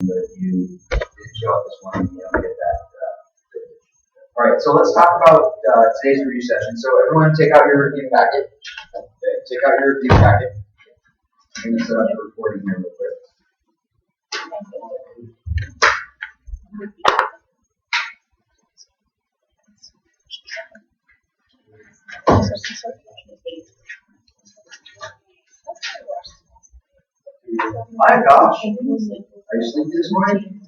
that you did show up this morning, get that. All right, so let's talk about today's review session. So everyone take out your review packet. Okay, take out your review packet. I'm going to set up the recording here real quick. My gosh. Are you sleeping this morning?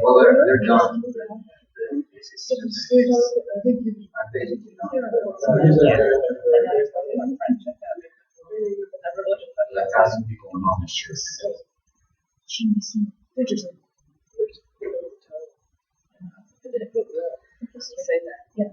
Well, they're done. I basically not. I've got some people in on this trip. Say that. Yeah.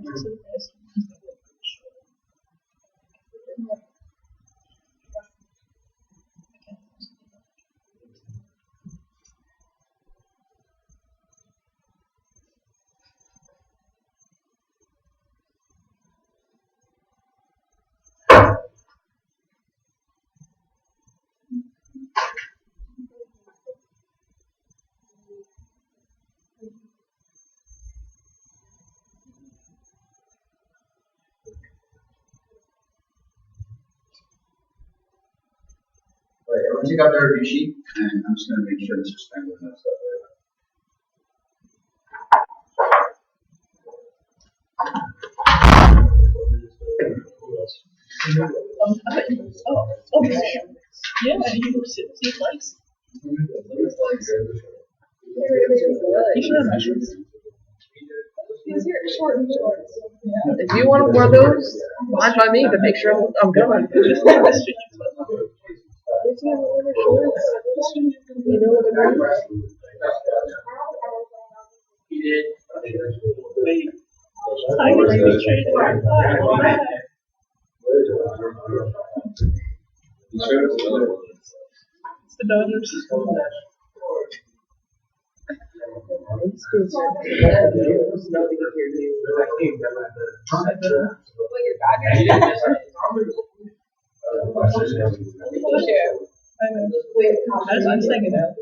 Alright, everyone take out their review sheet, and I'm just going to make sure Mr. Spangler knows that. Yeah, you were sitting in place. You should have mushrooms. If you want to wear those, fine by me, but make sure I'm going. You know what I mean? You did. Wait. I was traded. It's the Dodgers. I'm saying it out.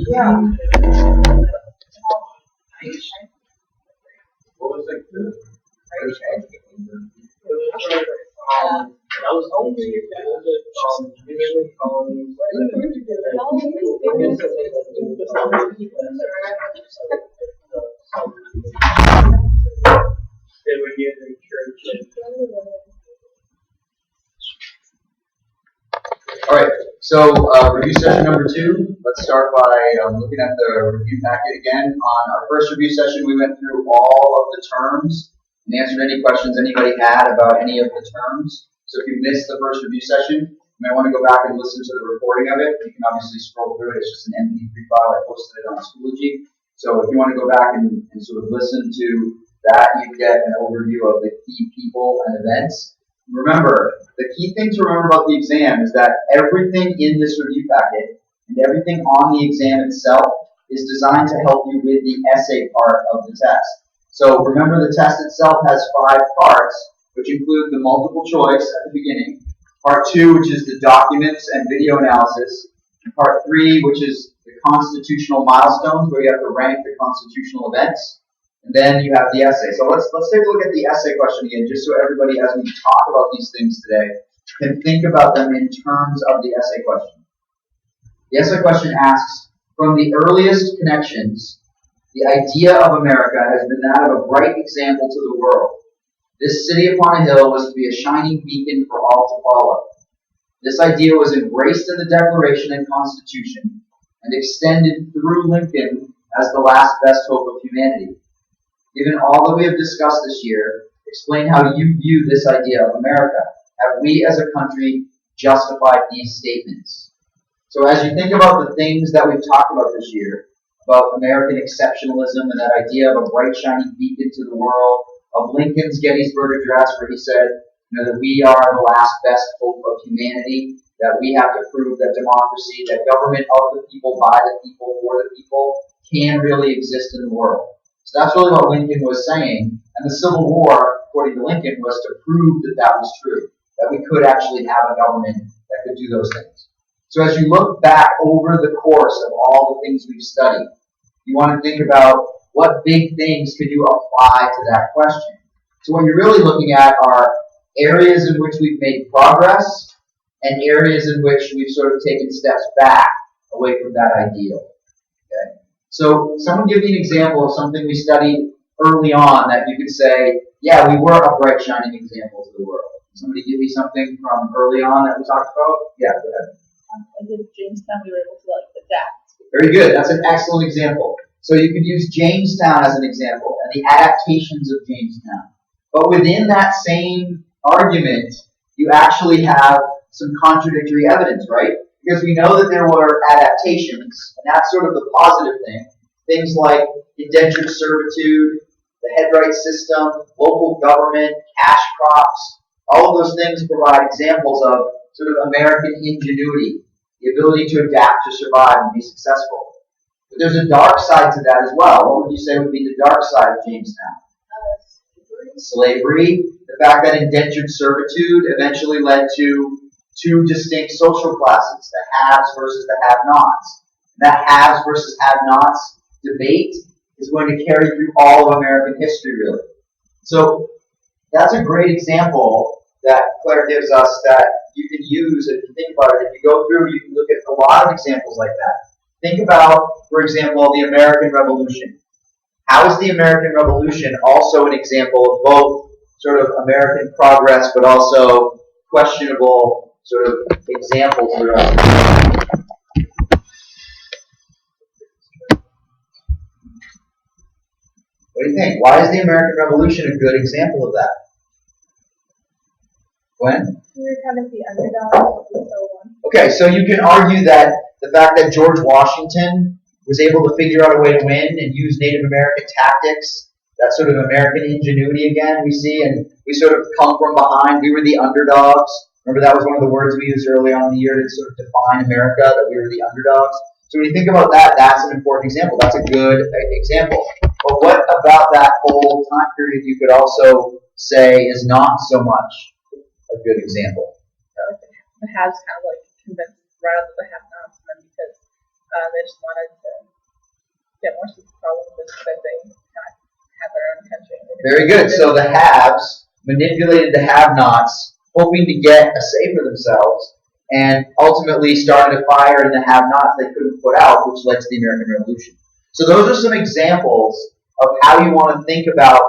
Yeah. What was like the I was only Alright, so review session number 2. Let's start by looking at the review packet again. On our first review session, we went through all of the terms and answered any questions anybody had about any of the terms. So if you missed the first review session, you may want to go back and listen to the recording of it. You can obviously scroll through it. It's just an MP3 file. I posted it on Schoology. So if you want to go back and sort of listen to that, you get an overview of the key people and events. Remember, the key thing to remember about the exam is that everything in this review packet and everything on the exam itself is designed to help you with the essay part of the test. So remember, the test itself has 5 parts, which include the multiple choice at the beginning, part 2, which is the documents and video analysis, and part 3, which is the constitutional milestones, where you have to rank the constitutional events. And then you have the essay. So let's take a look at the essay question again, just so everybody, as we talk about these things today, can think about them in terms of the essay question. The essay question asks, from the earliest connections, the idea of America has been that of a bright example to the world. This city upon a hill was to be a shining beacon for all to follow. This idea was embraced in the Declaration and Constitution and extended through Lincoln as the last best hope of humanity. Given all that we have discussed this year, explain how you view this idea of America. Have we as a country justified these statements? So as you think about the things that we've talked about this year, about American exceptionalism and that idea of a bright shining beacon to the world, of Lincoln's Gettysburg Address where he said, that we are the last best hope of humanity, that we have to prove that democracy, that government of the people, by the people, for the people, can really exist in the world. So that's really what Lincoln was saying. And the Civil War according to Lincoln, was to prove that that was true, that we could actually have a government that could do those things. So as you look back over the course of all the things we've studied, you want to think about what big things could you apply to that question. So what you're really looking at are areas in which we've made progress and areas in which we've sort of taken steps back away from that ideal. Okay? So someone give me an example of something we studied early on that you could say, yeah, we were a bright, shining example to the world. Somebody give me something from early on that we talked about? Yeah, go ahead. I did Jamestown, we were able to adapt. Very good. That's an excellent example. So you could use Jamestown as an example and the adaptations of Jamestown. But within that same argument, you actually have some contradictory evidence, right? Because we know that there were adaptations, and that's sort of the positive thing. Things like indentured servitude, the headright system, local government, cash crops, all of those things provide examples of sort of American ingenuity, the ability to adapt to survive and be successful. But there's a dark side to that as well. What would you say would be the dark side of Jamestown? Slavery. The fact that indentured servitude eventually led to two distinct social classes, the haves versus the have-nots. That haves versus have-nots debate is going to carry through all of American history, really. So that's a great example that Claire gives us that you can use if you think about it. If you go through, you can look at a lot of examples like that. Think about, for example, the American Revolution. How is the American Revolution also an example of both sort of American progress, but also questionable sort of examples for us? What do you think? Why is the American Revolution a good example of that? When? We were kind of the underdogs, but we still won. Okay, so you can argue that the fact that George Washington was able to figure out a way to win and use Native American tactics, that sort of American ingenuity again we see, and we sort of come from behind. We were the underdogs. Remember that was one of the words we used early on in the year to sort of define America, that we were the underdogs. So when you think about that, that's an important example. That's a good example. But what about that whole time period you could also say is not so much a good example? The haves kind of convinced rather than the have-nots, and then because they just wanted to get more superpower with this, that they kind of had their own country. Very good. So the haves manipulated the have-nots, hoping to get a say for themselves, and ultimately started a fire in the have-nots they couldn't put out, which led to the American Revolution. So those are some examples of how you want to think about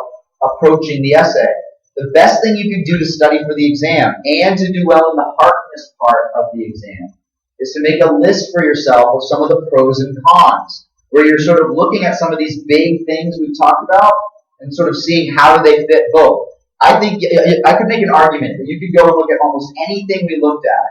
approaching the essay. The best thing you can do to study for the exam and to do well in the hardness part of the exam is to make a list for yourself of some of the pros and cons, where you're sort of looking at some of these big things we've talked about and sort of seeing how do they fit both. I think I could make an argument that you could go and look at almost anything we looked at,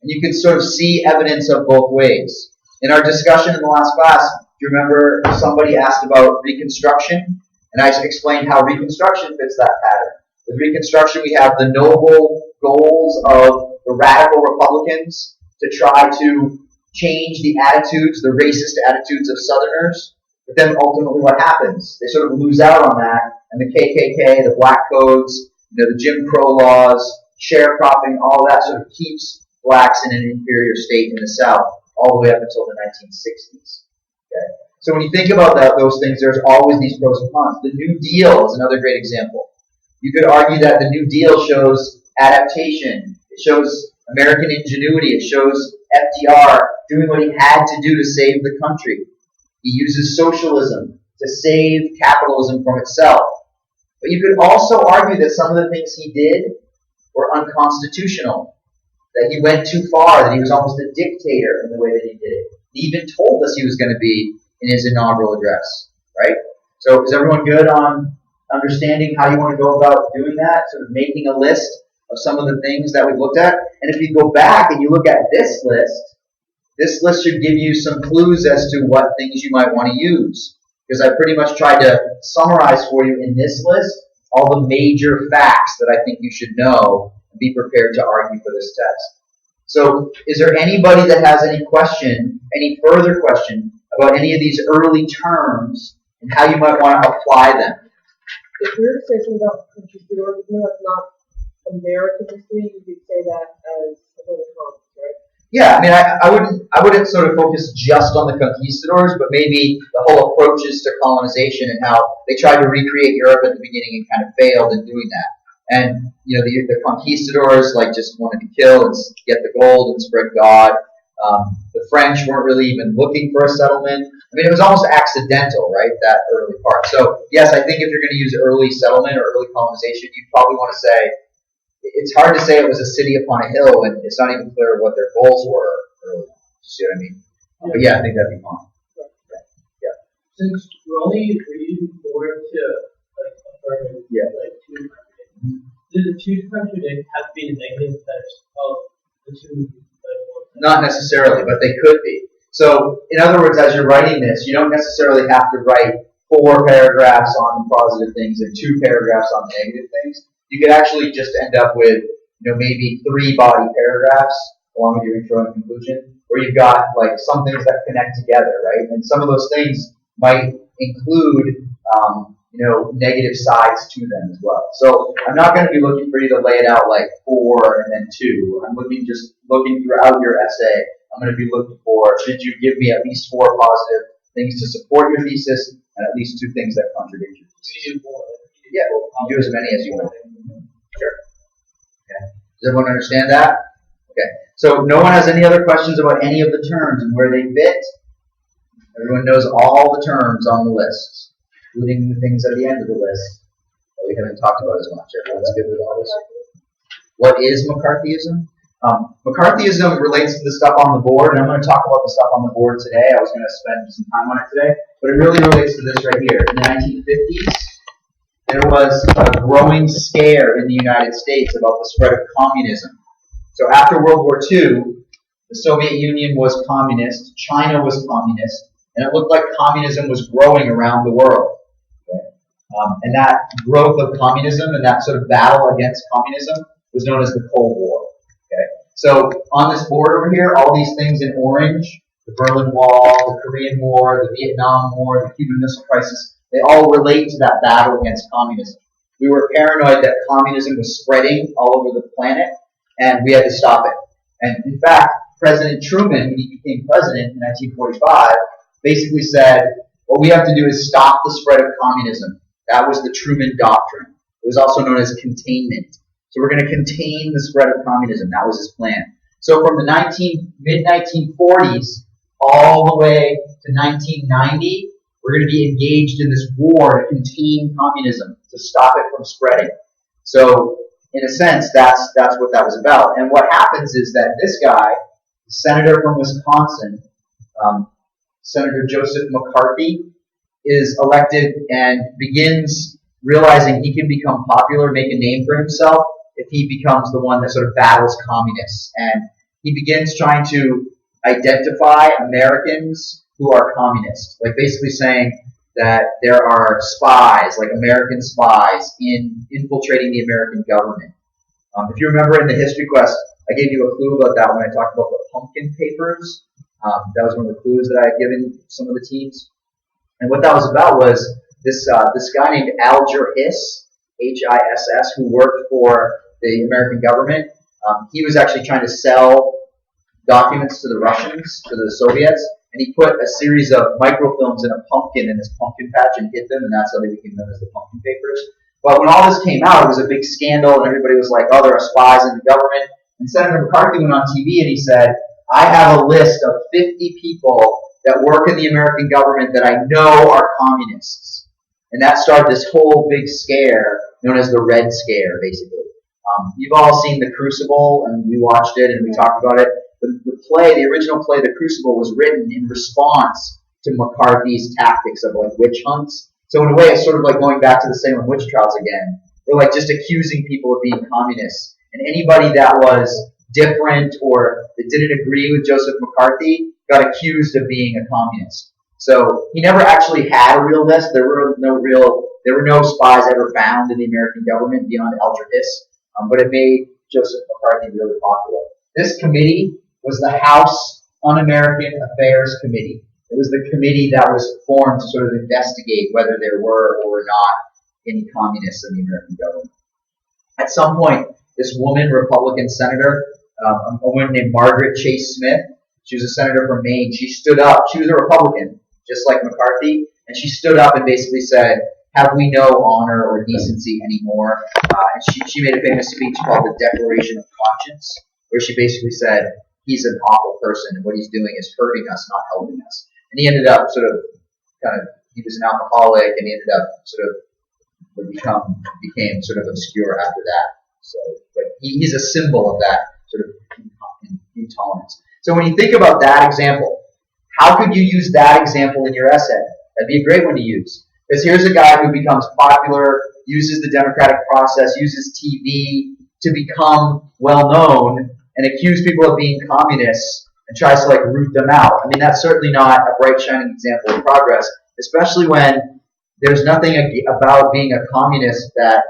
and you could sort of see evidence of both ways. In our discussion in the last class, do you remember somebody asked about Reconstruction? And I explained how Reconstruction fits that pattern. With Reconstruction, we have the noble goals of the radical Republicans to try to change the attitudes, the racist attitudes of Southerners. But then ultimately what happens? They sort of lose out on that, and the KKK, the Black Codes, the Jim Crow laws, sharecropping, all that sort of keeps blacks in an inferior state in the South all the way up until the 1960s. Okay? So when you think about those things, there's always these pros and cons. The New Deal is another great example. You could argue that the New Deal shows adaptation. It shows American ingenuity. It shows FDR doing what he had to do to save the country. He uses socialism to save capitalism from itself. But you could also argue that some of the things he did were unconstitutional, that he went too far, that he was almost a dictator in the way that he did it. He even told us he was going to be in his inaugural address, right? So is everyone good on understanding how you want to go about doing that, sort of making a list of some of the things that we've looked at? And if you go back and you look at this list should give you some clues as to what things you might want to use. Because I pretty much tried to summarize for you in this list all the major facts that I think you should know and be prepared to argue for this test. So is there anybody that has any question, any further question about any of these early terms and how you might want to apply them? if we were to say something about conquistadors, even though that's not American history, you could say that as one of the commons, right? Yeah, I mean, I wouldn't sort of focus just on the conquistadors, but maybe the whole approaches to colonization and how they tried to recreate Europe at the beginning and kind of failed in doing that. And you know, the conquistadors like just wanted to kill and get the gold and spread God. The French weren't really even looking for a settlement. I mean, it was almost accidental, right? That early part. So yes, I think if you're going to use early settlement or early colonization, you probably want to say. It's hard to say it was a city upon a hill, and it's not even clear what their goals were early on. You see what I mean? But yeah, I think that'd be fine. Yeah. Since we're only reading forward to like affirmative, like two contradict, does the two contradict have to be the negative types of the two? Not necessarily, but they could be. So, in other words, as you're writing this, you don't necessarily have to write 4 paragraphs on positive things and 2 paragraphs on negative things. You could actually just end up with, maybe 3 body paragraphs along with your intro and conclusion, where you've got like some things that connect together, right? And some of those things might include, negative sides to them as well. So I'm not going to be looking for you to lay it out like 4 and then 2. I'm looking throughout your essay. I'm going to be looking for, should you give me at least 4 positive things to support your thesis and at least 2 things that contradict your thesis. Yeah, you do as many as you want. Sure. Okay. Does everyone understand that? Okay. So no one has any other questions about any of the terms and where they fit? Everyone knows all the terms on the list, including the things at the end of the list that we haven't talked about as much. Everyone's good with all this? What is McCarthyism? McCarthyism relates to the stuff on the board, and I'm going to talk about the stuff on the board today. I was going to spend some time on it today, but it really relates to this right here. In the 1950s, there was a growing scare in the United States about the spread of communism. So after World War II, the Soviet Union was communist, China was communist, and it looked like communism was growing around the world. Okay? And that growth of communism and that sort of battle against communism was known as the Cold War. Okay? So on this board over here, all these things in orange, the Berlin Wall, the Korean War, the Vietnam War, the Cuban Missile Crisis, they all relate to that battle against communism. We were paranoid that communism was spreading all over the planet, and we had to stop it. And in fact, President Truman, when he became president in 1945, basically said, what we have to do is stop the spread of communism. That was the Truman Doctrine. It was also known as containment. So we're going to contain the spread of communism. That was his plan. So from the mid-1940s all the way to 1990, we're going to be engaged in this war to contain communism, to stop it from spreading. So in a sense, that's what that was about. And what happens is that this guy, the senator from Wisconsin, Senator Joseph McCarthy, is elected and begins realizing he can become popular, make a name for himself, if he becomes the one that sort of battles communists. And he begins trying to identify Americans who are communists, like basically saying that there are spies, like American spies, in infiltrating the American government. If you remember in the history quest, I gave you a clue about that when I talked about the pumpkin papers. That was one of the clues that I had given some of the teams. And what that was about was this guy named Alger Hiss, Hiss, who worked for the American government. He was actually trying to sell documents to the Russians, to the Soviets, and he put a series of microfilms in a pumpkin in his pumpkin patch and hid them, and that's how they became known as the pumpkin papers. But when all this came out, it was a big scandal, and everybody was like, oh, there are spies in the government. And Senator McCarthy went on TV and he said, I have a list of 50 people that work in the American government that I know are communists. And that started this whole big scare known as the Red Scare, basically. You've all seen The Crucible, and we watched it and we talked about it. The original play, The Crucible, was written in response to McCarthy's tactics of like witch hunts. So in a way, it's sort of like going back to the Salem witch trials again. They're like just accusing people of being communists. And anybody that was different or that didn't agree with Joseph McCarthy got accused of being a communist. So he never actually had a real list. There were no spies ever found in the American government beyond Alger Hiss. But it made Joseph McCarthy really popular. This committee was the House Un-American Affairs Committee. It was the committee that was formed to sort of investigate whether there were or were not any communists in the American government. At some point, this woman, Republican senator, a woman named Margaret Chase Smith, she was a senator from Maine, she stood up, she was a Republican, just like McCarthy, and she stood up and basically said, have we no honor or decency anymore? And she made a famous speech called the Declaration of Conscience, where she basically said, he's an awful person, and what he's doing is hurting us, not helping us. And he ended up he was an alcoholic, and he ended up became sort of obscure after that. So, but he's a symbol of that sort of intolerance. So when you think about that example, how could you use that example in your essay? That'd be a great one to use. Because here's a guy who becomes popular, uses the democratic process, uses TV to become well-known, and accuse people of being communists, and tries to root them out. I mean, that's certainly not a bright, shining example of progress, especially when there's nothing about being a communist that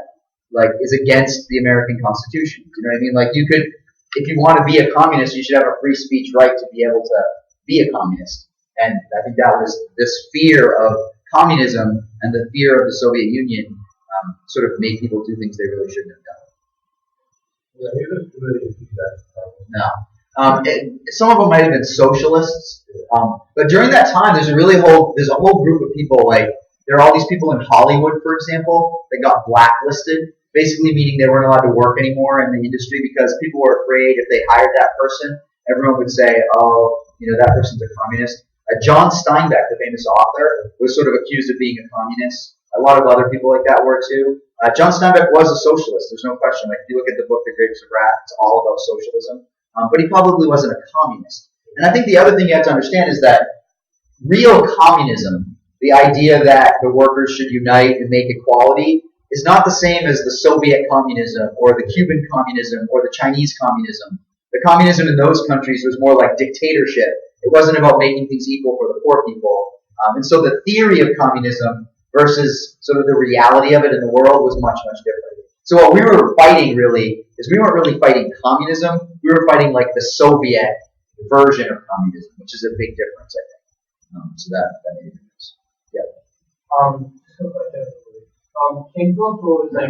is against the American Constitution. You know what I mean? You could, if you want to be a communist, you should have a free speech right to be able to be a communist. And I think that was this fear of communism and the fear of the Soviet Union sort of made people do things they really shouldn't have done. No. Some of them might have been socialists, but during that time, there's a whole group of people. There are all these people in Hollywood, for example, that got blacklisted, basically meaning they weren't allowed to work anymore in the industry because people were afraid if they hired that person, everyone would say, oh, that person's a communist. John Steinbeck, the famous author, was sort of accused of being a communist. A lot of other people like that were too. John Steinbeck was a socialist, there's no question. If you look at the book The Grapes of Wrath, it's all about socialism. But he probably wasn't a communist. And I think the other thing you have to understand is that real communism, the idea that the workers should unite and make equality, is not the same as the Soviet communism or the Cuban communism or the Chinese communism. The communism in those countries was more like dictatorship. It wasn't about making things equal for the poor people. And so the theory of communism versus sort of the reality of it in the world was much, much different. So what we were fighting really is we weren't really fighting communism. We were fighting the Soviet version of communism, which is a big difference, I think. So that made a difference. Yeah. King Philip was the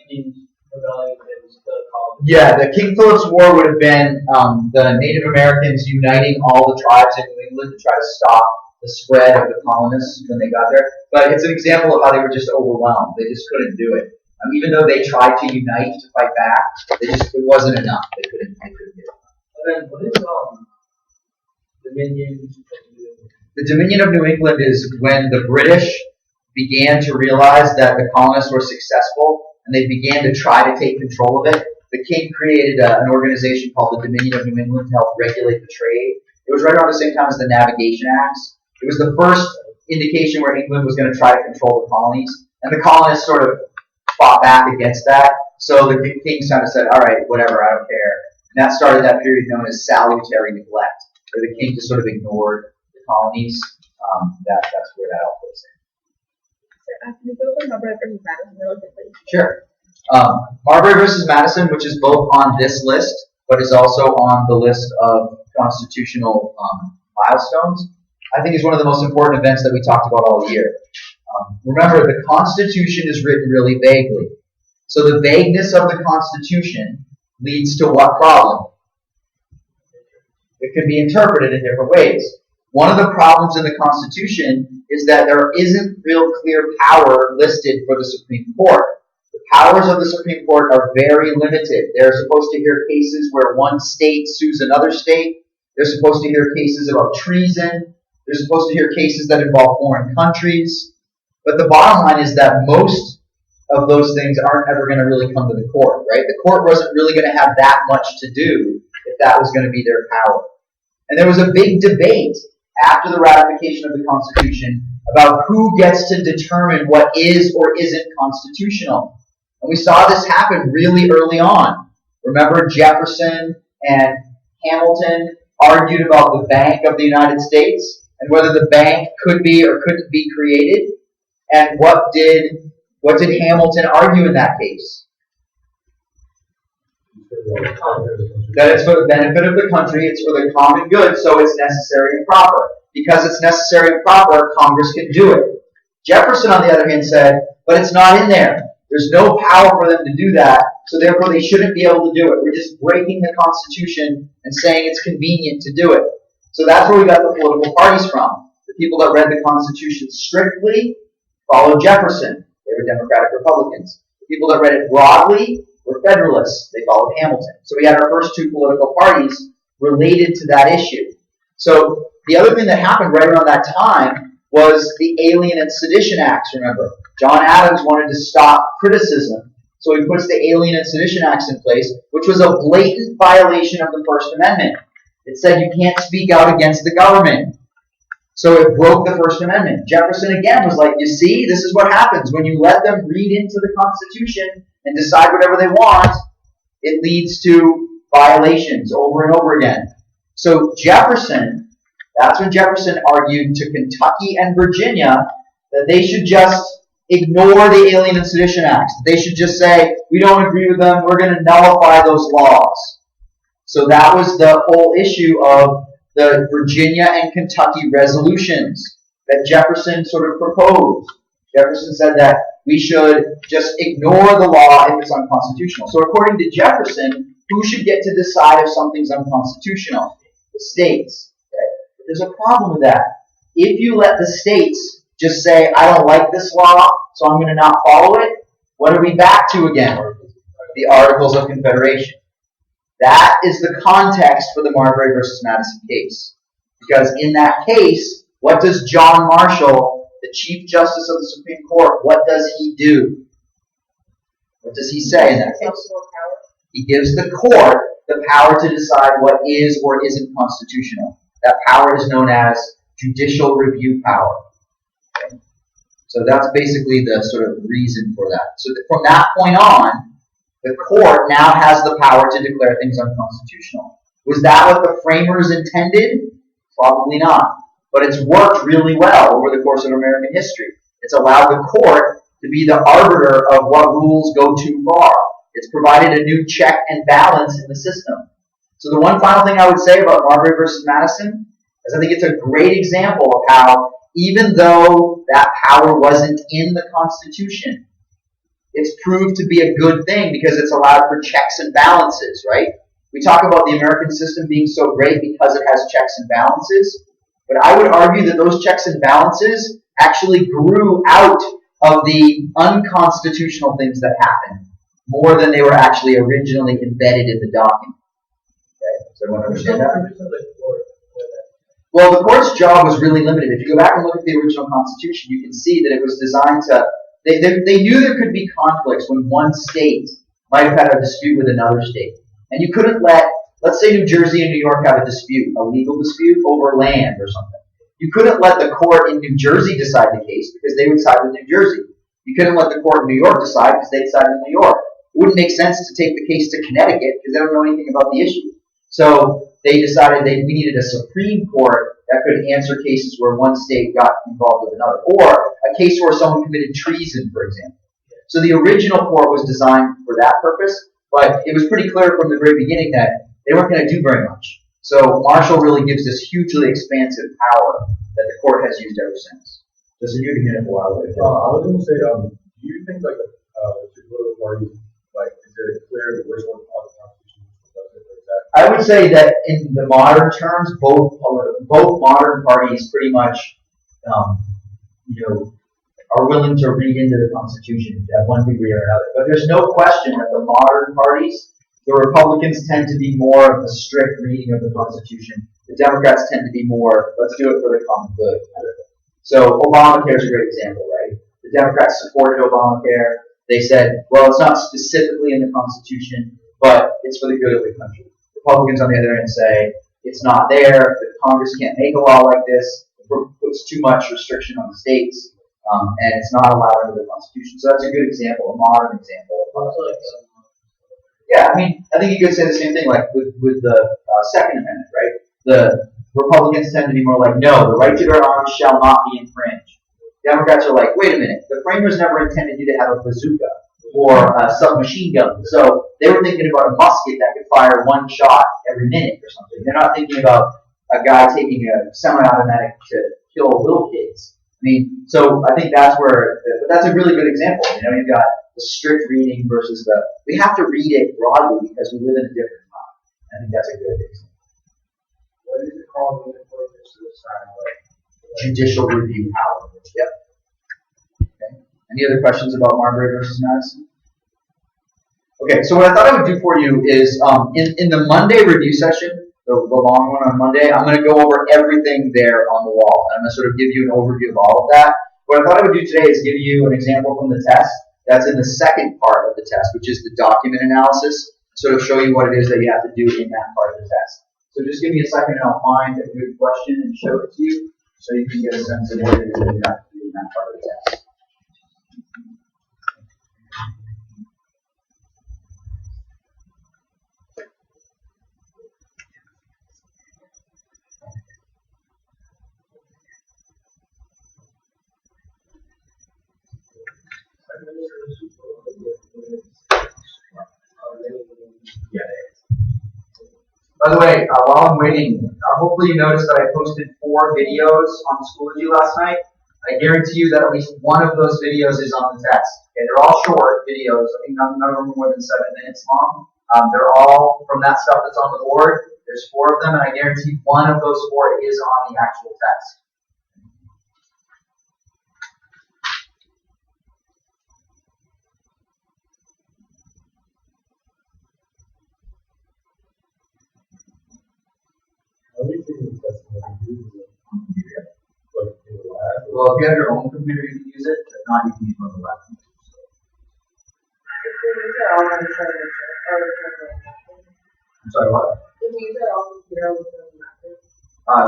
Indians rebelling against the colonists. Yeah, the King Philip's War would have been the Native Americans uniting all the tribes in New England to try to stop the spread of the colonists when they got there. But it's an example of how they were just overwhelmed. They just couldn't do it. Even though they tried to unite to fight back, it wasn't enough. They couldn't do it. And then what is Dominion? The Dominion of New England is when the British began to realize that the colonists were successful, and they began to try to take control of it. The king created an organization called the Dominion of New England to help regulate the trade. It was right around the same time as the Navigation Acts. It was the first indication where England was going to try to control the colonies, and the colonists sort of fought back against that. So the king kind of said, all right, whatever, I don't care. And that started that period known as salutary neglect, where the king just sort of ignored the colonies. That's where that all fits in. Can you go over Marbury versus Madison really quickly? Sure. Marbury versus Madison, which is both on this list, but is also on the list of constitutional milestones, I think is one of the most important events that we talked about all year. Remember, the Constitution is written really vaguely. So the vagueness of the Constitution leads to what problem? It can be interpreted in different ways. One of the problems in the Constitution is that there isn't real clear power listed for the Supreme Court. The powers of the Supreme Court are very limited. They're supposed to hear cases where one state sues another state. They're supposed to hear cases about treason. They're supposed to hear cases that involve foreign countries. But the bottom line is that most of those things aren't ever going to really come to the court, right? The court wasn't really going to have that much to do if that was going to be their power. And there was a big debate after the ratification of the Constitution about who gets to determine what is or isn't constitutional. And we saw this happen really early on. Remember, Jefferson and Hamilton argued about the Bank of the United States and whether the bank could be or couldn't be created. And what did Hamilton argue in that case? That it's for the benefit of the country, it's for the common good, so it's necessary and proper. Because it's necessary and proper, Congress can do it. Jefferson, on the other hand, said, but it's not in there. There's no power for them to do that, so therefore they shouldn't be able to do it. We're just breaking the Constitution and saying it's convenient to do it. So that's where we got the political parties from. The people that read the Constitution strictly followed Jefferson. They were Democratic Republicans. The people that read it broadly were Federalists. They followed Hamilton. So we had our first two political parties related to that issue. So the other thing that happened right around that time was the Alien and Sedition Acts, remember. John Adams wanted to stop criticism, so he puts the Alien and Sedition Acts in place, which was a blatant violation of the First Amendment. It said you can't speak out against the government. So it broke the First Amendment. Jefferson again was like, you see, this is what happens when you let them read into the Constitution and decide whatever they want. It leads to violations over and over again. So Jefferson, that's when Jefferson argued to Kentucky and Virginia that they should just ignore the Alien and Sedition Acts. They should just say, we don't agree with them, we're going to nullify those laws. So that was the whole issue of the Virginia and Kentucky resolutions that Jefferson sort of proposed. Jefferson said that we should just ignore the law if it's unconstitutional. So according to Jefferson, who should get to decide if something's unconstitutional? The states. Okay? But there's a problem with that. If you let the states just say, I don't like this law, so I'm going to not follow it, what are we back to again? The Articles of Confederation. That is the context for the Marbury versus Madison case. Because in that case, what does John Marshall, the Chief Justice of the Supreme Court, what does he do? What does he say in that case? He gives the court the power to decide what is or isn't constitutional. That power is known as judicial review power. Okay? So that's basically the sort of reason for that. So from that point on, the court now has the power to declare things unconstitutional. Was that what the framers intended? Probably not. But it's worked really well over the course of American history. It's allowed the court to be the arbiter of what rules go too far. It's provided a new check and balance in the system. So the one final thing I would say about Marbury versus Madison is I think it's a great example of how even though that power wasn't in the Constitution, it's proved to be a good thing because it's allowed for checks and balances, right? We talk about the American system being so great because it has checks and balances, but I would argue that those checks and balances actually grew out of the unconstitutional things that happened more than they were actually originally embedded in the document. Okay? Does everyone understand that? Well, the court's job was really limited. If you go back and look at the original Constitution, you can see that it was designed to They knew there could be conflicts when one state might have had a dispute with another state. And you couldn't let's say New Jersey and New York have a dispute, a legal dispute over land or something. You couldn't let the court in New Jersey decide the case because they would side with New Jersey. You couldn't let the court in New York decide because they'd side with New York. It wouldn't make sense to take the case to Connecticut because they don't know anything about the issue. So they decided we needed a Supreme Court that could answer cases where one state got involved with another, or a case where someone committed treason, for example. So the original court was designed for that purpose, but it was pretty clear from the very beginning that they weren't going to do very much. So Marshall really gives this hugely expansive power that the court has used ever since. Just a new beginning for a while. I was going to say, do you think like the two political parties, like, is it clear which one follows the Constitution, which one doesn't, or is that? I would say that in the modern terms, both modern parties pretty much, are willing to read into the Constitution at one degree or another. But there's no question that the modern parties, the Republicans tend to be more of a strict reading of the Constitution. The Democrats tend to be more, let's do it for the common good. So Obamacare is a great example, right? The Democrats supported Obamacare. They said, well, it's not specifically in the Constitution, but it's for the good of the country. Republicans, on the other hand, say it's not there. The Congress can't make a law like this. It puts too much restriction on the states, and it's not allowed under the Constitution. So that's a good example, a modern example. Yeah, I mean, I think you could say the same thing like with the Second Amendment, right? The Republicans tend to be more like, no, the right to bear arms shall not be infringed. Democrats are like, wait a minute, the framers never intended you to have a bazooka or a submachine gun. So they were thinking about a musket that could fire one shot every minute or something. They're not thinking about a guy taking a semi-automatic to kill little kids. I mean, so I think that's where, but that's a really good example. You know, you've got the strict reading versus we have to read it broadly because we live in a different time. I think that's a good example. What is it called when the court gets to decide like Judicial review power. Yep. Okay. Any other questions about Marbury versus Madison? Okay, so what I thought I would do for you is, in the Monday review session, the long one on Monday, I'm going to go over everything there on the wall. I'm going to sort of give you an overview of all of that. What I thought I would do today is give you an example from the test that's in the second part of the test, which is the document analysis, sort of show you what it is that you have to do in that part of the test. So just give me a second and I'll find a good question and show it to you so you can get a sense of what it is that you have to do in that part of the test. By the way, while I'm waiting, hopefully you noticed that I posted 4 videos on Schoology last night. I guarantee you that at least one of those videos is on the test. Okay, they're all short videos. I think none of them are more than 7 minutes long. They're all from that stuff that's on the board. There's 4 of them, and I guarantee one of those 4 is on the actual test. everything that's what we do is on computer, like in the lab. Well, if you have your own computer, you can use it. If not, you can use one of the lab computers. These are all on the same I'm sorry, what? These are all computer on the same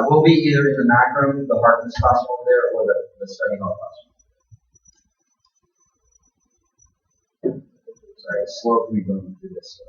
We'll be either in the Mac room, the Harkness classroom over there, or the study hall classroom. Sorry, it's slow for me going through this.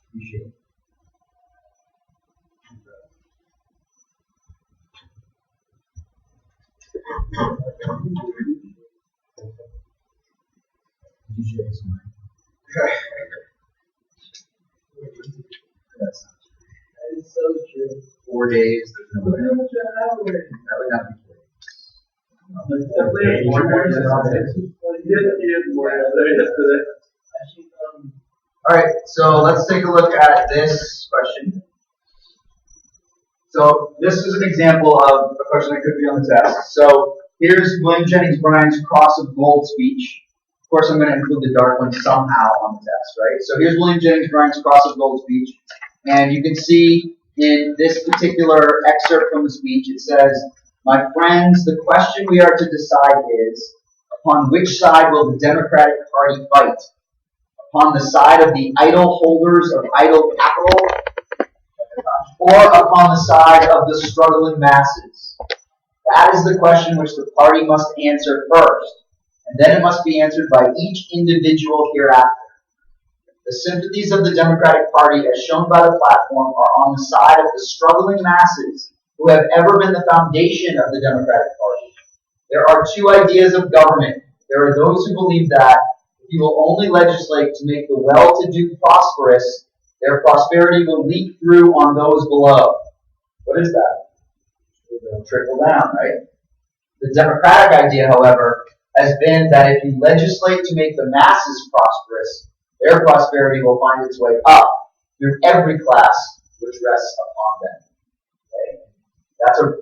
Appreciate it. You should have some. That's not true. That is so true. 4 days. There's no way. That would not be true. All right, so let's take a look at this question. So this is an example of a question that could be on the test. So here's William Jennings Bryan's Cross of Gold speech. Of course, I'm going to include the dark one somehow on the test, right? So here's William Jennings Bryan's Cross of Gold speech. And you can see in this particular excerpt from the speech, it says, "My friends, the question we are to decide is, upon which side will the Democratic Party fight? Upon the side of the idle holders of idle capital, or upon the side of the struggling masses? That is the question which the party must answer first, and then it must be answered by each individual hereafter. The sympathies of the Democratic Party, as shown by the platform, are on the side of the struggling masses who have ever been the foundation of the Democratic Party. There are 2 ideas of government. There are those who believe that if you will only legislate to make the well-to-do prosperous, their prosperity will leak through on those below." What is that? It'll trickle down, right? The Democratic idea, however, has been that if you legislate to make the masses prosperous, their prosperity will find its way up through every class which rests upon them. Okay?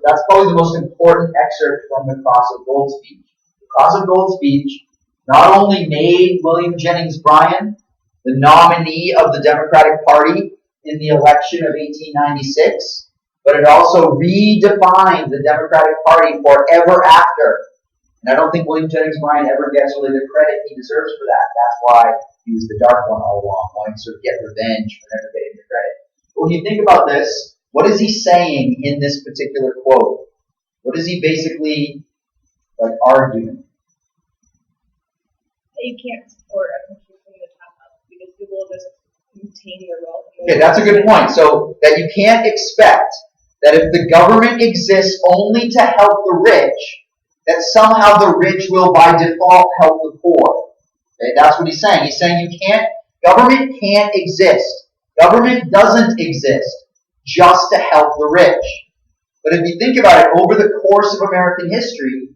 That's probably the most important excerpt from the Cross of Gold speech. The Cross of Gold speech not only made William Jennings Bryan the nominee of the Democratic Party in the election of 1896, but it also redefined the Democratic Party forever after. And I don't think William Jennings Bryan ever gets really the credit he deserves for that. That's why he was the dark one all along, wanting to sort of get revenge for never getting the credit. But when you think about this, what is he saying in this particular quote? What is he basically arguing? That you can't support a country from the top up because people will just maintain their wealth. Okay, that's a good point. So that you can't expect that if the government exists only to help the rich, that somehow the rich will by default help the poor. Okay, that's what he's saying. He's saying government can't exist. Government doesn't exist just to help the rich. But if you think about it, over the course of American history,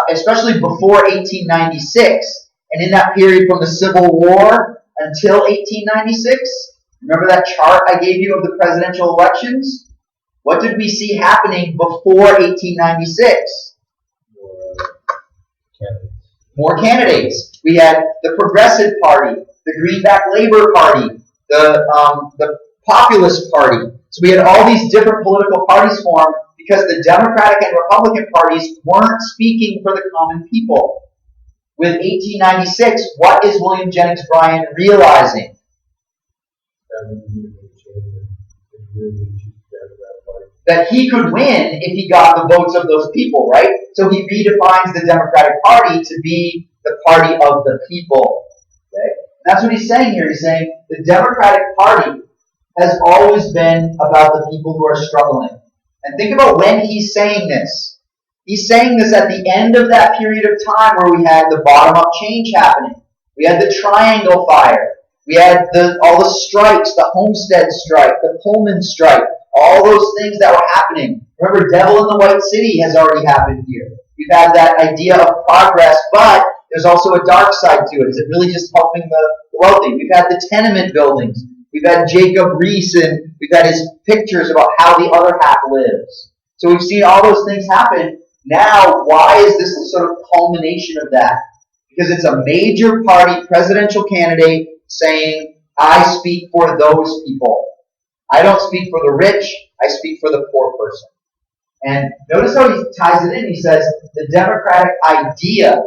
especially before 1896, and in that period from the Civil War until 1896, remember that chart I gave you of the presidential elections? What did we see happening before 1896? More candidates. We had the Progressive Party, the Greenback Labor Party, the Populist Party. So we had all these different political parties formed because the Democratic and Republican parties weren't speaking for the common people. With 1896, what is William Jennings Bryan realizing? That he could win if he got the votes of those people, right? So he redefines the Democratic Party to be the party of the people. Okay? That's what he's saying here. He's saying the Democratic Party has always been about the people who are struggling. And think about when he's saying this. He's saying this at the end of that period of time where we had the bottom-up change happening. We had the Triangle Fire. We had all the strikes, the Homestead strike, the Pullman strike, all those things that were happening. Remember, Devil in the White City has already happened here. We've had that idea of progress, but there's also a dark side to it. Is it really just helping the wealthy? We've had the tenement buildings. We've had Jacob Riis, and we've had his pictures about how the other half lives. So we've seen all those things happen. Now, why is this a sort of culmination of that? Because it's a major party presidential candidate saying, I speak for those people. I don't speak for the rich, I speak for the poor person. And notice how he ties it in. He says, the democratic idea.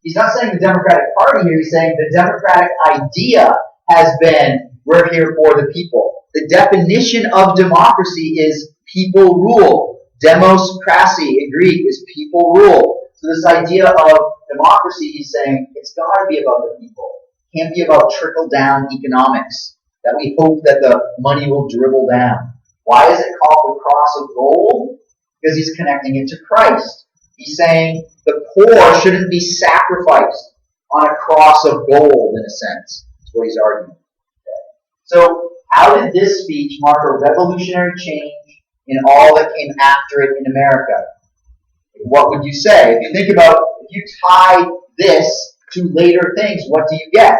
He's not saying the Democratic Party here, he's saying the democratic idea has been, we're here for the people. The definition of democracy is people rule. Demoskracy in Greek is people rule. So this idea of democracy, he's saying, it's got to be about the people. It can't be about trickle-down economics, that we hope that the money will dribble down. Why is it called the cross of gold? Because he's connecting it to Christ. He's saying the poor shouldn't be sacrificed on a cross of gold, in a sense. That's what he's arguing. So how did this speech mark a revolutionary change in all that came after it in America? What would you say? If you think about, if you tie this to later things, what do you get?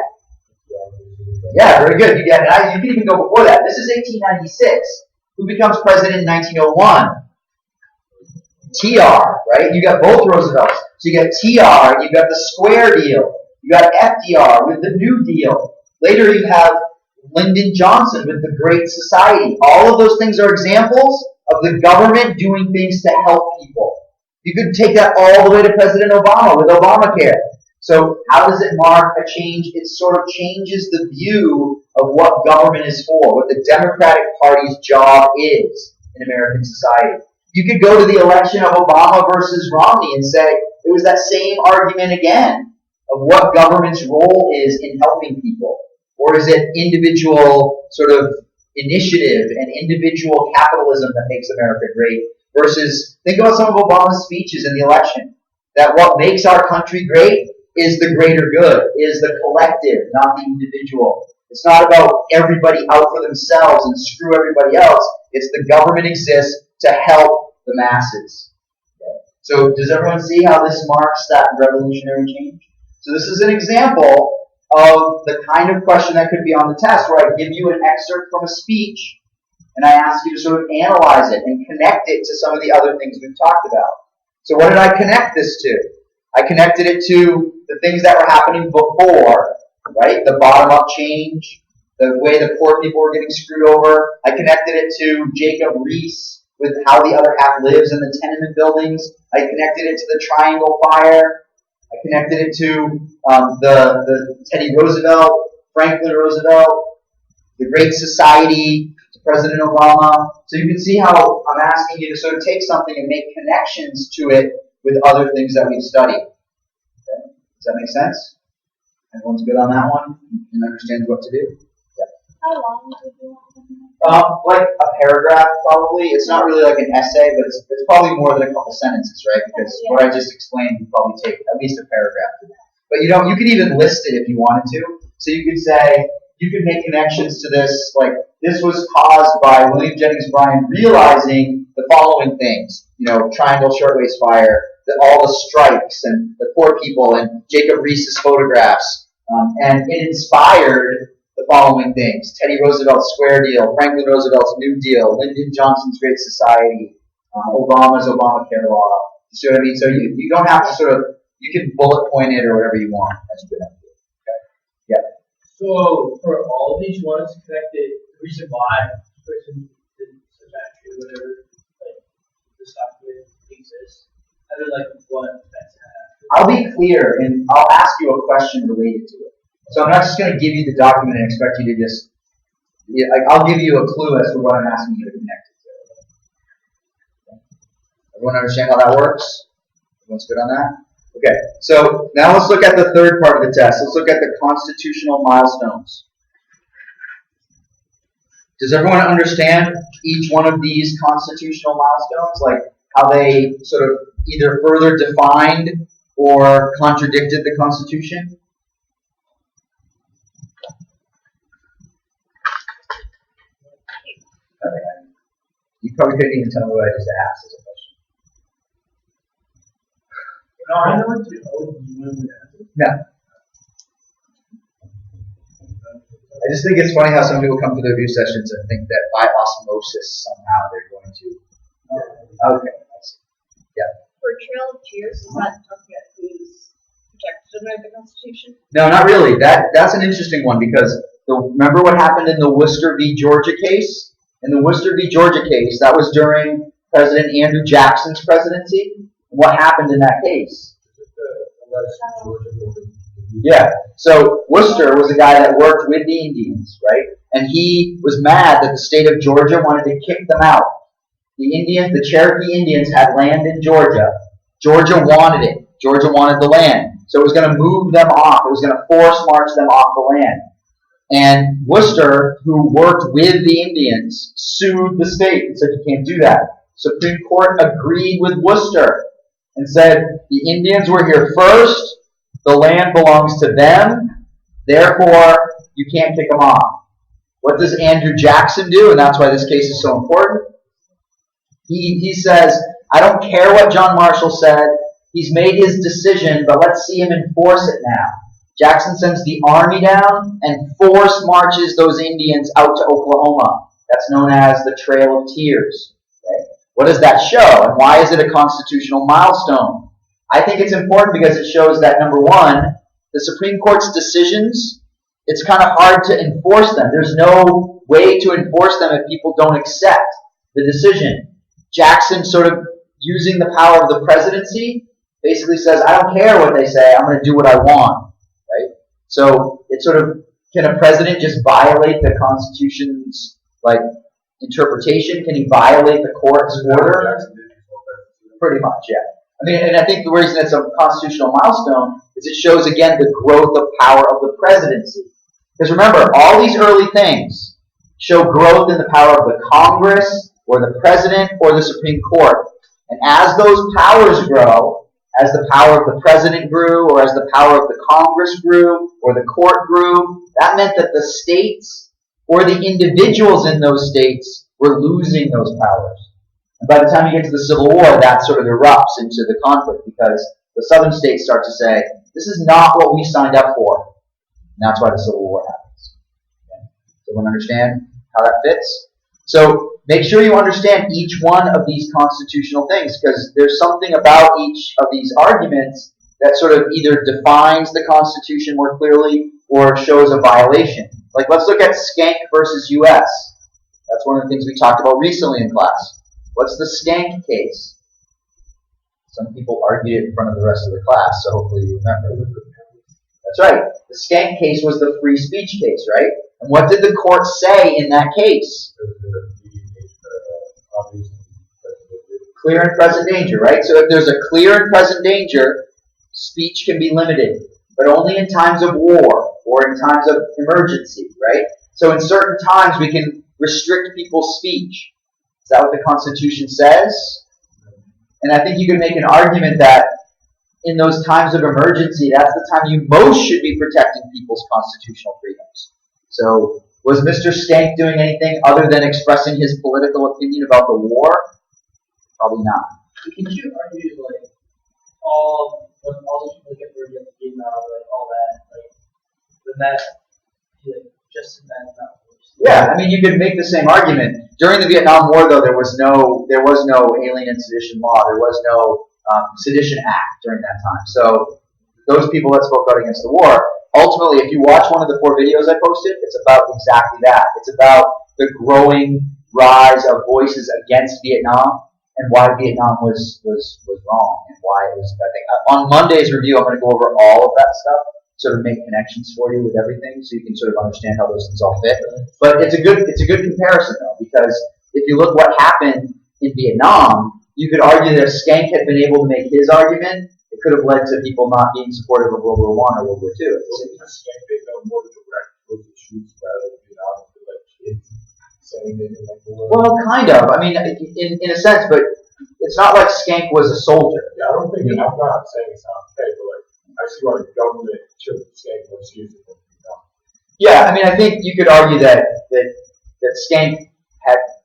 Yeah, very good. You can even go before that. This is 1896. Who becomes president in 1901? TR, right? You got both Roosevelts. So you got TR, you got the Square Deal, you got FDR with the New Deal. Later you have Lyndon Johnson with the Great Society. All of those things are examples of the government doing things to help people. You could take that all the way to President Obama with Obamacare. So how does it mark a change? It sort of changes the view of what government is for, what the Democratic Party's job is in American society. You could go to the election of Obama versus Romney and say it was that same argument again of what government's role is in helping people. Or is it individual sort of initiative and individual capitalism that makes America great? Versus, think about some of Obama's speeches in the election. That what makes our country great is the greater good, is the collective, not the individual. It's not about everybody out for themselves and screw everybody else. It's the government exists to help the masses. Okay. So does everyone see how this marks that revolutionary change? So this is an example of the kind of question that could be on the test where I give you an excerpt from a speech and I ask you to sort of analyze it and connect it to some of the other things we've talked about. So what did I connect this to? I connected it to the things that were happening before, right? The bottom-up change, the way the poor people were getting screwed over. I connected it to Jacob Riis with how the other half lives in the tenement buildings. I connected it to the Triangle Fire. I connected it to the Teddy Roosevelt, Franklin Roosevelt, the Great Society, to President Obama. So you can see how I'm asking you to sort of take something and make connections to it with other things that we've studied. Okay? Does that make sense? Everyone's good on that one and understands what to do? How long do you want? Like a paragraph, probably. It's not really like an essay, but it's probably more than a couple sentences, right? Because what I just explained would probably take at least a paragraph. But you could even list it if you wanted to. So you could say, you could make connections to this, like, this was caused by William Jennings Bryan realizing the following things. Triangle Shirtwaist Fire, all the strikes and the poor people and Jacob Riis's photographs. And it inspired the following things: Teddy Roosevelt's Square Deal, Franklin Roosevelt's New Deal, Lyndon Johnson's Great Society, Obama's Obamacare law. You see what I mean? So you don't have to you can bullet point it or whatever you want. That's a good idea. Okay. Yeah. So for all of these, you want us to connect it, the reason why this person did such action, whatever, like the software exists, and then like what that's happening. I'll be clear and I'll ask you a question related to it. So I'm not just going to give you the document and expect you to just, I'll give you a clue as to what I'm asking you to connect it to. Everyone understand how that works? Everyone's good on that? Okay, so now let's look at the third part of the test. Let's look at the constitutional milestones. Does everyone understand each one of these constitutional milestones? Like how they sort of either further defined or contradicted the Constitution? Okay. You probably couldn't even tell me what I just asked as a question. No, I know what you No. I just think it's funny how some people come to the review sessions and think that by osmosis somehow they're going to. Okay, I see. Yeah. For Trail of Tears, is that talking about who's protected under the Constitution? No, not really. That's an interesting one because remember what happened in the Worcester v. Georgia case? In the Worcester v. Georgia case, that was during President Andrew Jackson's presidency. What happened in that case? Yeah. So Worcester was a guy that worked with the Indians, right? And he was mad that the state of Georgia wanted to kick them out. The Cherokee Indians had land in Georgia. Georgia wanted it. Georgia wanted the land. So it was going to move them off. It was going to force march them off the land. And Worcester, who worked with the Indians, sued the state and said, you can't do that. Supreme Court agreed with Worcester and said, the Indians were here first, the land belongs to them, therefore you can't kick them off. What does Andrew Jackson do? And that's why this case is so important. He says, I don't care what John Marshall said, he's made his decision, but let's see him enforce it now. Jackson sends the army down and force marches those Indians out to Oklahoma. That's known as the Trail of Tears. Okay? What does that show? And why is it a constitutional milestone? I think it's important because it shows that, number one, the Supreme Court's decisions, it's kind of hard to enforce them. There's no way to enforce them if people don't accept the decision. Jackson, sort of using the power of the presidency, basically says, I don't care what they say, I'm going to do what I want. Right? So it's sort of, can a president just violate the Constitution's interpretation? Can he violate the court's order? Pretty much, yeah. I mean, and I think the reason it's a constitutional milestone is it shows again the growth of power of the presidency. Because remember, all these early things show growth in the power of the Congress or the president or the Supreme Court. And as those powers grow, as the power of the president grew, or as the power of the Congress grew, or the court grew, that meant that the states or the individuals in those states were losing those powers. And by the time you get to the Civil War, that sort of erupts into the conflict because the southern states start to say, this is not what we signed up for. And that's why the Civil War happens. Okay? Does everyone understand how that fits? So make sure you understand each one of these constitutional things because there's something about each of these arguments that sort of either defines the Constitution more clearly or shows a violation. Like let's look at Skank versus U.S. That's one of the things we talked about recently in class. What's the Skank case? Some people argued it in front of the rest of the class, so hopefully you remember. That's right. The Skank case was the free speech case, right? And what did the court say in that case? Clear and present danger, right? So if there's a clear and present danger, speech can be limited, but only in times of war or in times of emergency, right? So in certain times we can restrict people's speech. Is that what the Constitution says? And I think you can make an argument that in those times of emergency, that's the time you most should be protecting people's constitutional freedoms. So was Mr. Skank doing anything other than expressing his political opinion about the war? Probably not. Could you argue like all the people get rid of Vietnam, like all that, like would that be like just in that not worse? Yeah, I mean you could make the same argument. During the Vietnam War, though, there was no Alien and Sedition law. There was no Sedition Act during that time. So those people that spoke out against the war, ultimately, if you watch one of the 4 videos I posted, it's about exactly that. It's about the growing rise of voices against Vietnam and why Vietnam was wrong and why it was a bad thing. On Monday's review, I'm going to go over all of that stuff, sort of make connections for you with everything, so you can sort of understand how those things all fit. But it's a good comparison though, because if you look what happened in Vietnam, you could argue that if Skank had been able to make his argument, it could have led to people not being supportive of World War I or World War II. Skank being more direct with the shoots rather than like kids saying it in like the war. Well, kind of. I mean, in a sense, but it's not like Skank was a soldier. Yeah, I don't think I'm not saying it's not okay, but like I see why the government took Skank more seriously than Vietnam. Yeah, I mean, I think you could argue that Skank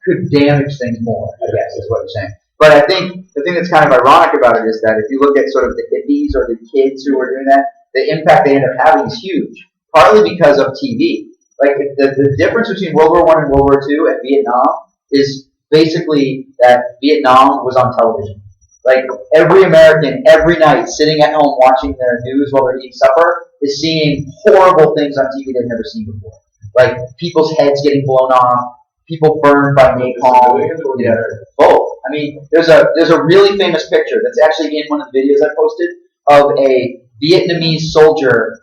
could damage things more, I guess, is what I'm saying. But I think the thing that's kind of ironic about it is that if you look at sort of the hippies or the kids who were doing that, the impact they end up having is huge, partly because of TV. Like, the difference between World War I and World War II and Vietnam is basically that Vietnam was on television. Like, every American, every night, sitting at home watching their news while they're eating supper, is seeing horrible things on TV they've never seen before. Like, people's heads getting blown off, people burned by napalm. Yeah, both. I mean, there's a really famous picture that's actually in one of the videos I posted of a Vietnamese soldier.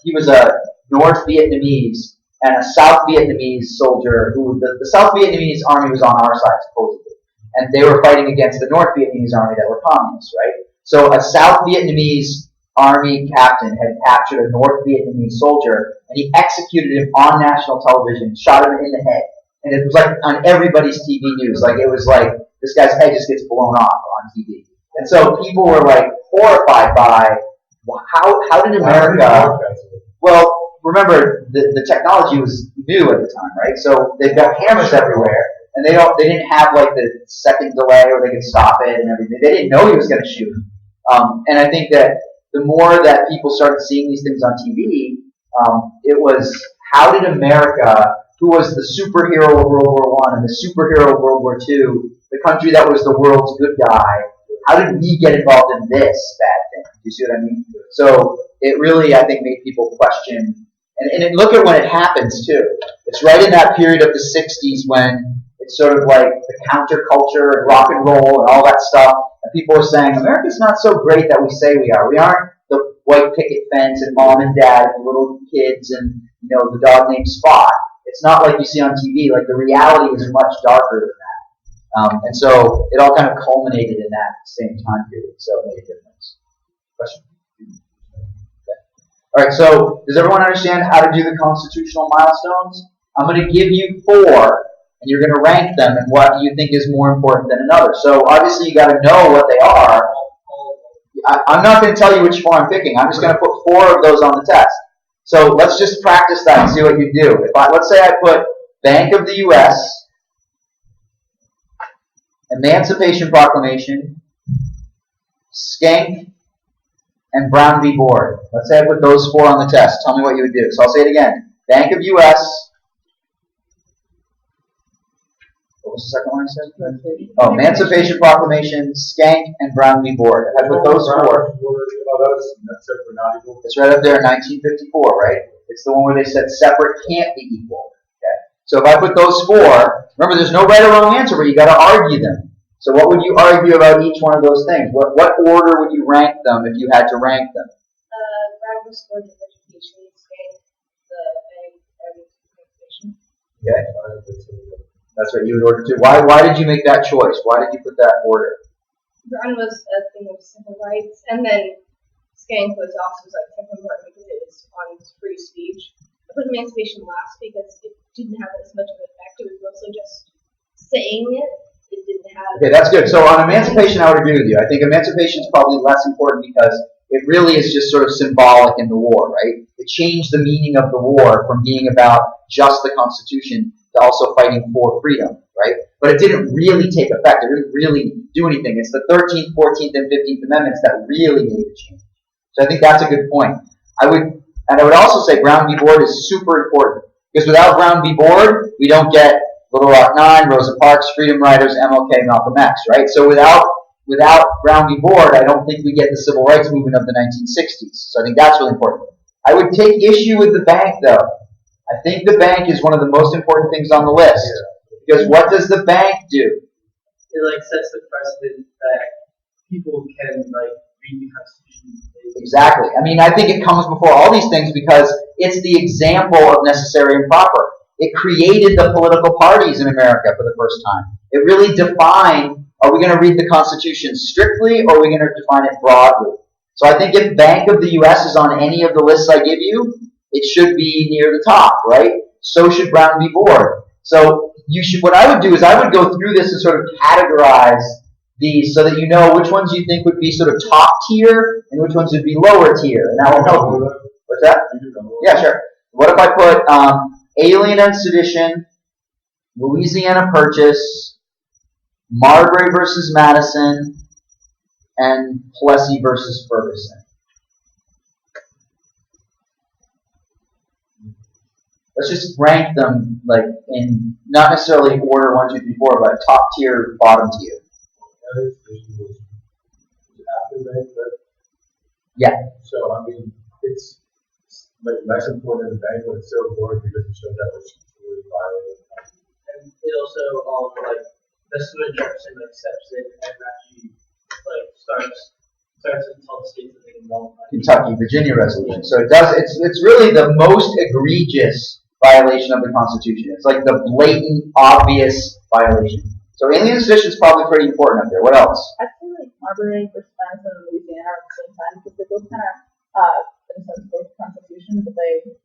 He was a North Vietnamese and a South Vietnamese soldier who the South Vietnamese army was on our side supposedly, and they were fighting against the North Vietnamese army that were communists, right? So a South Vietnamese army captain had captured a North Vietnamese soldier, and he executed him on national television, shot him in the head. And it was like on everybody's TV news. Like, it was like, this guy's head just gets blown off on TV. And so people were like horrified by, how did America, well, remember, the technology was new at the time, right? So they've got cameras everywhere, and they didn't have like the second delay where they could stop it and everything. They didn't know he was going to shoot him. And I think that the more that people started seeing these things on TV, it was, how did America, who was the superhero of World War I and the superhero of World War II, the country that was the world's good guy, how did we get involved in this bad thing? Do you see what I mean? So it really, I think, made people question. And look at when it happens, too. It's right in that period of the 60s when it's sort of like the counterculture and rock and roll and all that stuff. And people are saying, America's not so great that we say we are. We aren't the white picket fence and mom and dad and little kids and, the dog named Spot. It's not like you see on TV. Like, the reality is much darker than that. And so it all kind of culminated in that same time period. So it made a difference. Question? Okay. All right, so does everyone understand how to do the constitutional milestones? I'm going to give you 4, and you're going to rank them and what you think is more important than another. So obviously you got to know what they are. I'm not going to tell you which 4 I'm picking. I'm just going to put 4 of those on the test. So let's just practice that and see what you do. Let's say I put Bank of the U.S., Emancipation Proclamation, Skank, and Brown v. Board. Let's say I put those 4 on the test. Tell me what you would do. So I'll say it again. Bank of U.S. What was the second one I said? Oh, Emancipation Proclamation, Skank, and Brown v. Board. I put those 4. It's right up there in 1954, right? It's the one where they said separate can't be equal. Okay. So if I put those four, remember there's no right or wrong answer, but you got to argue them. So what would you argue about each one of those things? What order would you rank them if you had to rank them? Brown was for the education, state, the bank, and education. Okay, that's what you would order too. Why did you make that choice? Why did you put that order? Brown was a thing of civil rights, and then Skank was also like second important because it was on free speech. I put emancipation last because it didn't have as much of an effect. It was mostly just saying it. It didn't have. Okay, that's good. So on emancipation, I would agree with you. I think emancipation is probably less important because it really is just sort of symbolic in the war, right? It changed the meaning of the war from being about just the Constitution to also fighting for freedom, right? But it didn't really take effect. It didn't really do anything. It's the 13th, 14th, and 15th Amendments that really made a change. So I think that's a good point. I would also say Brown v. Board is super important because without Brown v. Board, we don't get Little Rock Nine, Rosa Parks, Freedom Riders, MLK, Malcolm X, right? So without Brown v. Board, I don't think we get the civil rights movement of the 1960s. So I think that's really important. I would take issue with the bank, though. I think the bank is one of the most important things on the list. Because what does the bank do? It like sets the precedent that people can like read the Constitution. Exactly. I mean, I think it comes before all these things because it's the example of necessary and proper. It created the political parties in America for the first time. It really defined, are we going to read the Constitution strictly or are we going to define it broadly? So I think if Bank of the U.S. is on any of the lists I give you, it should be near the top, right? So should Brown v. Board. So what I would do is I would go through this and sort of categorize these so that you know which ones you think would be sort of top tier and which ones would be lower tier, and that will help you. What's that? Yeah, sure. What if I put Alien and Sedition, Louisiana Purchase, Marbury versus Madison, and Plessy versus Ferguson? Let's just rank them like in not necessarily order 1, 2, 3, 4, but top tier, bottom tier. Yeah. So I mean, it's like less important than the bank, but it's so important because it shows that it's really violating. And it also like that's when Jefferson accepts it and actually like starts to tell the states that they can nullify Kentucky, Virginia resolution. So it does. It's really the most egregious violation of the Constitution. It's like the blatant, obvious violation. So alien sedition is probably pretty important up there. What else? I feel like Marbury versus Madison and Louisiana are at the same time because they both kind of, in a sense, both Constitution, but they,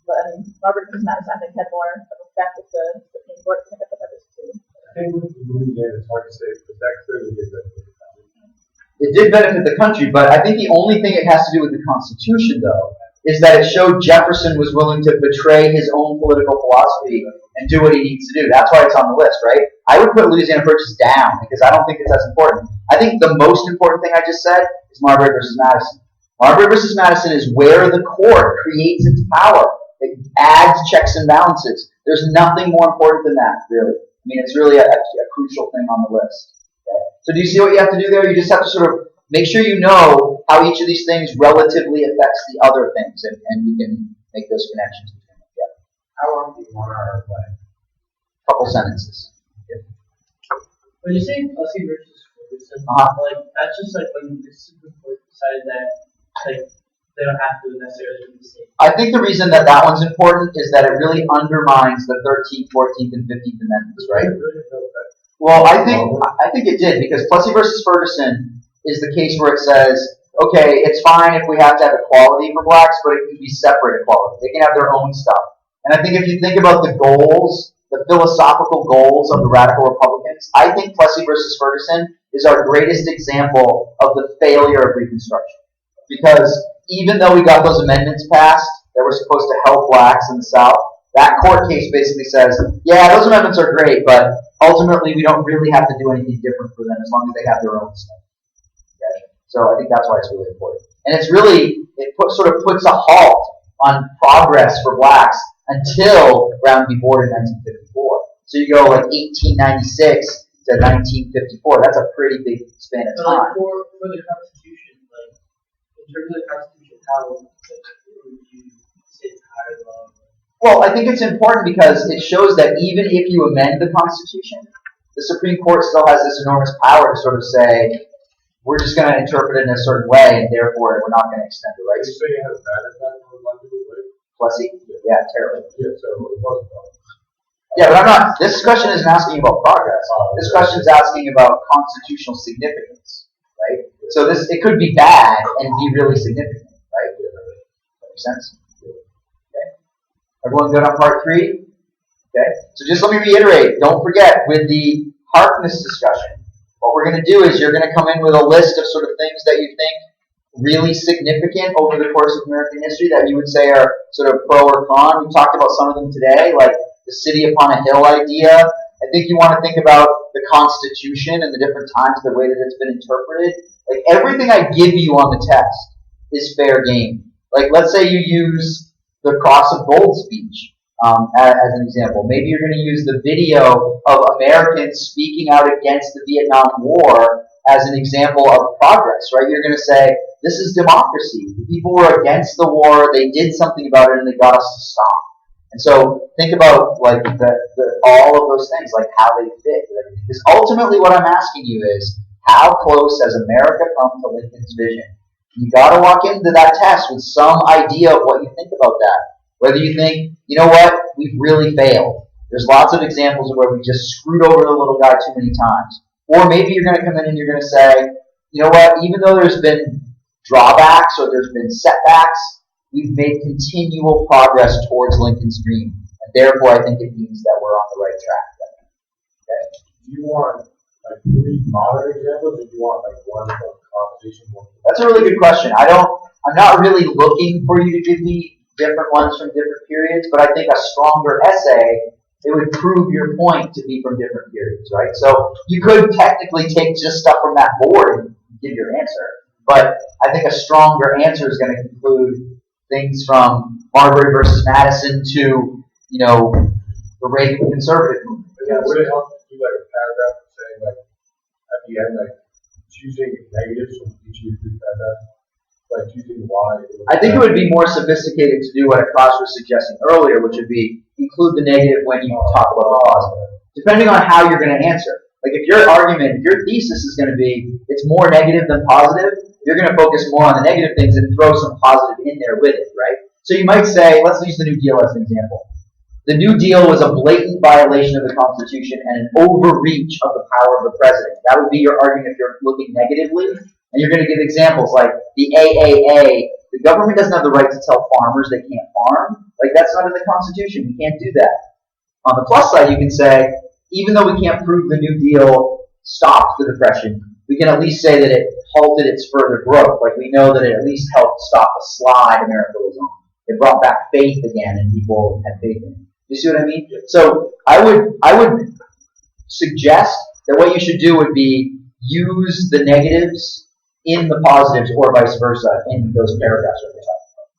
but I mean, Marbury versus Madison, I think, had more of effect with the Supreme Court. I think I put that as two. I think with Louisiana, it's hard to say because that clearly did benefit the country. It did benefit the country, but I think the only thing it has to do with the Constitution, though, is that it showed Jefferson was willing to betray his own political philosophy and do what he needs to do. That's why it's on the list, right? I would put Louisiana Purchase down because I don't think it's as important. I think the most important thing I just said is Marbury versus Madison. Marbury versus Madison is where the court creates its power. It adds checks and balances. There's nothing more important than that, really. I mean, it's really a crucial thing on the list. Okay? So do you see what you have to do there? You just have to sort of make sure you know how each of these things relatively affects the other things, and you can make those connections between them. Yeah. How long do you want our like? Couple sentences. When you say Plessy versus Ferguson, like that's just like when the Supreme Court decided that like they don't have to necessarily be the same. I think the reason that one's important is that it really undermines the 13th, 14th, and 15th Amendments, right? Well, I think it did because Plessy versus Ferguson is the case where it says, okay, it's fine if we have to have equality for blacks, but it can be separate equality. They can have their own stuff. And I think if you think about the goals, the philosophical goals of the radical Republicans, I think Plessy versus Ferguson is our greatest example of the failure of Reconstruction. Because even though we got those amendments passed that were supposed to help blacks in the South, that court case basically says, yeah, those amendments are great, but ultimately we don't really have to do anything different for them as long as they have their own stuff. Okay? So I think that's why it's really important. And it's really, sort of puts a halt on progress for blacks until Brown v. Board in 1954. So you go like 1896 to 1954. That's a pretty big span of So time. like for the Constitution, like in terms of the Constitution, how would you say it's higher than? Well, I think it's important because it shows that even if you amend the Constitution, the Supreme Court still has this enormous power to sort of say, we're just going to interpret it in a certain way, and therefore we're not going to extend the Are you rights. saying it has a bad impact on black people, right? Plessy? Yeah, terrible. Yeah, so it wasn't. Yeah, but I'm not, this question isn't asking about progress. This question is asking about constitutional significance, right? So it could be bad and be really significant, right? That makes sense? Okay. Everyone good on part 3? Okay. So just let me reiterate, don't forget, with the Harkness discussion, what we're going to do is you're going to come in with a list of sort of things that you think really significant over the course of American history that you would say are sort of pro or con. We talked about some of them today, like the city upon a hill idea. I think you want to think about the Constitution and the different times, the way that it's been interpreted. Like everything I give you on the test is fair game. Like let's say you use the Cross of Gold speech as an example. Maybe you're going to use the video of Americans speaking out against the Vietnam War as an example of progress, right? You're going to say, this is democracy. The people were against the war. They did something about it, and they got us to stop. And so think about like all of those things, like how they fit. Because ultimately what I'm asking you is, how close has America come to Lincoln's vision? You got to walk into that test with some idea of what you think about that. Whether you think, you know what, we've really failed. There's lots of examples of where we just screwed over the little guy too many times. Or maybe you're going to come in and you're going to say, you know what, even though there's been drawbacks or there's been setbacks, we've made continual progress towards Lincoln's dream. And therefore, I think it means that we're on the right track. Okay? Do you want like 3 modern examples, or do you want like one from conversation? That's a really good question. I'm not really looking for you to give me different ones from different periods, but I think a stronger essay, it would prove your point to be from different periods, right? So you could technically take just stuff from that board and give your answer, but I think a stronger answer is going to include things from Marbury versus Madison to, you know, the Reagan conservative movement. Yeah, would it help to do like a paragraph saying like at the end like choosing negatives from each of your 3 paragraphs? Like choosing why? I think it would be more sophisticated to do what Klaus was suggesting earlier, which would be include the negative when you talk about the positive, depending on how you're going to answer. Like if your argument, if your thesis is going to be it's more negative than positive, you're going to focus more on the negative things and throw some positive in there with it, right? So you might say, let's use the New Deal as an example. The New Deal was a blatant violation of the Constitution and an overreach of the power of the president. That would be your argument if you're looking negatively. And you're going to give examples like the AAA. The government doesn't have the right to tell farmers they can't farm. Like, that's not in the Constitution. We can't do that. On the plus side, you can say, even though we can't prove the New Deal stopped the Depression, we can at least say that it halted its further growth. Like, we know that it at least helped stop the slide America was on. It brought back faith again, and people had faith in it. You see what I mean? So I would suggest that what you should do would be use the negatives in the positives or vice versa in those paragraphs that we're talking about.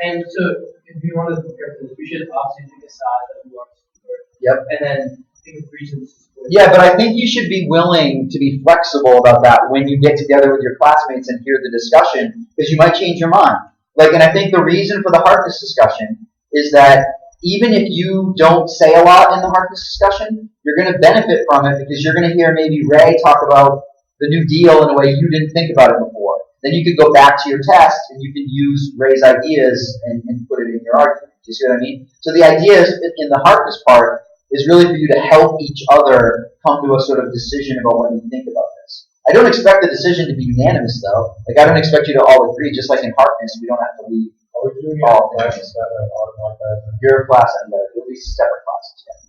And so if we want to prepare for this, we should obviously pick a side that we want to support. Yep. And then think of reasons to support. Yeah, but I think you should be willing to be flexible about that when you get together with your classmates and hear the discussion, because you might change your mind. Like, and I think the reason for the Harkness discussion is that even if you don't say a lot in the Harkness discussion, you're going to benefit from it because you're going to hear maybe Ray talk about the New Deal in a way you didn't think about it before. Then you could go back to your test and you can use Ray's ideas and put it in your argument. Do you see what I mean? So the idea is, in the Harkness part is really for you to help each other come to a sort of decision about what you think about this. I don't expect the decision to be unanimous, though. Like, I don't expect you to all agree. Just like in Harkness, we don't have to leave Are we doing all it things. that like automatic class? Your class and the other. It'll be separate classes. Yeah.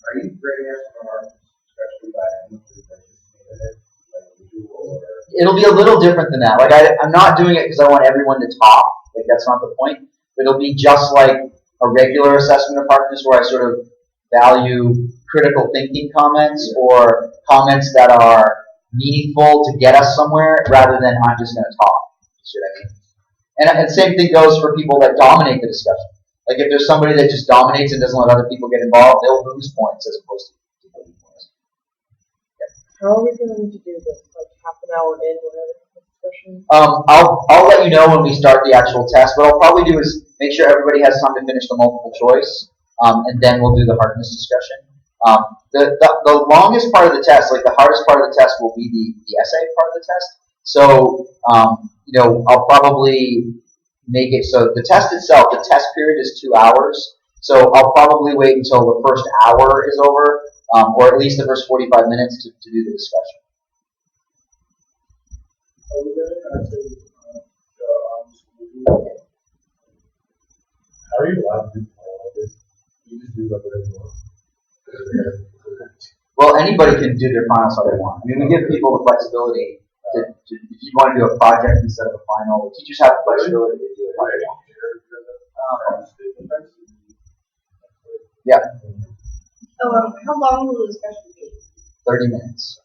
Are you bringing us from our discussion by having to participate in it? Like we do, or It'll be a little different than that. Like, I'm not doing it because I want everyone to talk. Like, that's not the point. It'll be just like a regular assessment of Harkness where I sort of value critical thinking comments or comments that are meaningful to get us somewhere rather than I'm just going to talk. You see what I mean? And the same thing goes for people that dominate the discussion. Like, if there's somebody that just dominates and doesn't let other people get involved, they'll lose points as opposed to losing points. How are we going to do this? Like half an hour in, whenever discussion? I'll let you know when we start the actual test. What I'll probably do is make sure everybody has time to finish the multiple choice, and then we'll do the hardness discussion. The longest part of the test, like the hardest part of the test, will be the essay part of the test. So, I'll probably make it so the test itself, the test period is 2 hours. So I'll probably wait until the first hour is over, or at least the first 45 minutes to do the discussion. How are you allowed to do like this? You just do like whatever you want. Well, anybody can do their finals how they want. I mean, we give people the flexibility to if you want to do a project instead of a final, the teachers have the flexibility to do it how they want. Yeah, How long will the discussion be? 30 minutes.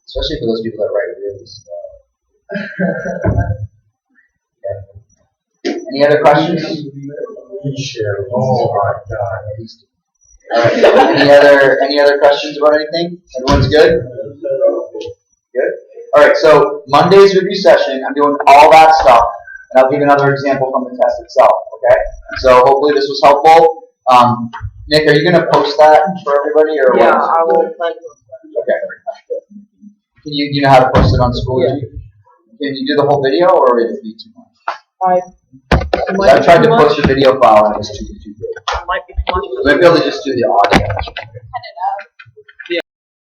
Especially for those people that write really slow. Yeah. Any other questions? Oh my God. All right. Any other questions about anything? Everyone's good? Good. All right. So Monday's review session, I'm doing all that stuff, and I'll give you another example from the test itself. Okay. So hopefully this was helpful. Nick, are you going to post that for everybody, or Yeah, what? I will plan to. Okay. Can you know how to post it on school? Yeah. Can you do the whole video, or would it be too much? I 'Cause I tried to post a video file and it was too big. might be too much. Maybe I'll just do the audio.